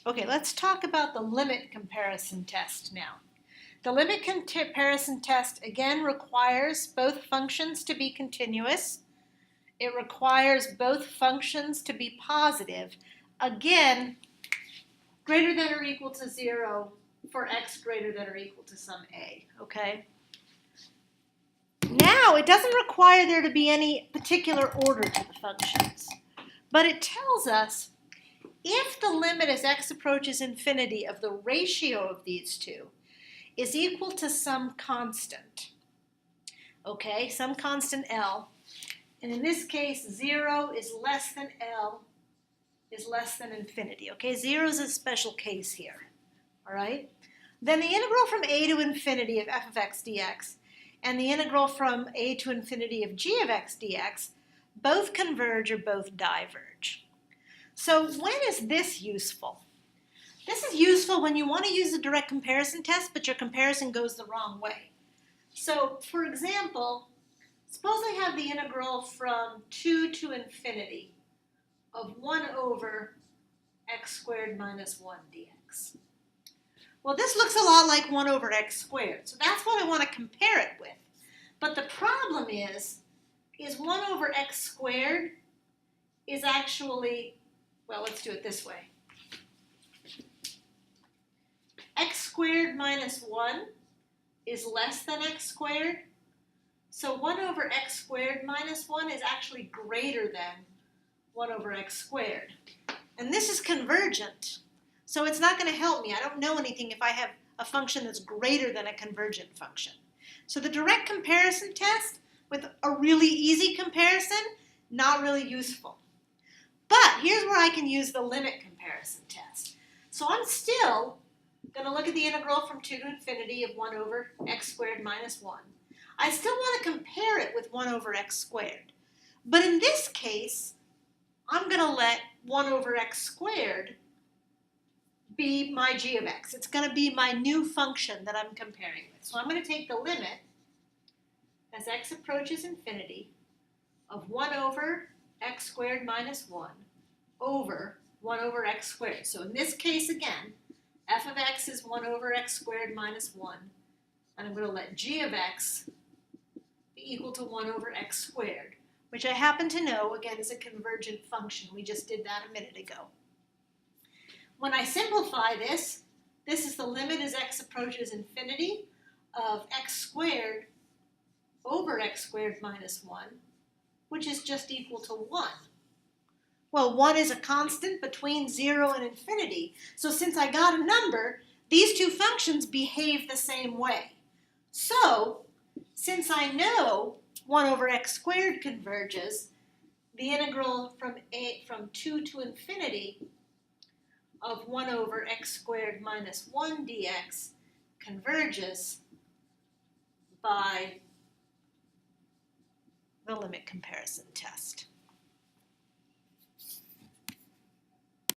Okay, let's talk about the limit comparison test now. The limit comparison test, again, requires both functions to be continuous. It requires both functions to be positive. Again, greater than or equal to 0 for x greater than or equal to some a, okay? Now, it doesn't require there to be any particular order to the functions, but it tells us if the limit as x approaches infinity of the ratio of these two is equal to some constant, okay, some constant L, and in this case 0 is less than L is less than infinity, okay, 0 is a special case here, all right, then the integral from a to infinity of f of x dx and the integral from a to infinity of g of x dx both converge or both diverge. So when is this useful? This is useful when you want to use a direct comparison test, but your comparison goes the wrong way. So, for example, suppose I have the integral from 2 to infinity of 1 over x squared minus 1 dx. Well, this looks a lot like 1 over x squared, so that's what I want to compare it with. But the problem is 1 over x squared is actually, well, let's do it this way. X squared minus 1 is less than x squared. So 1 over x squared minus 1 is actually greater than 1 over x squared. And this is convergent. So it's not going to help me. I don't know anything if I have a function that's greater than a convergent function. So the direct comparison test with a really easy comparison, not really useful. But here's where I can use the limit comparison test. So I'm still going to look at the integral from 2 to infinity of 1 over x squared minus 1. I still want to compare it with 1 over x squared. But in this case, I'm going to let 1 over x squared be my g of x. It's going to be my new function that I'm comparing with. So I'm going to take the limit as x approaches infinity of 1 over x squared minus 1 over 1 over x squared. So in this case, again, f of x is 1 over x squared minus 1. And I'm going to let g of x be equal to 1 over x squared, which I happen to know, again, is a convergent function. We just did that a minute ago. When I simplify this, this is the limit as x approaches infinity of x squared over x squared minus 1, which is just equal to 1. Well, 1 is a constant between 0 and infinity. So since I got a number, these two functions behave the same way. So, since I know 1 over x squared converges, the integral from 2 to infinity of 1 over x squared minus 1 dx converges by the limit comparison test.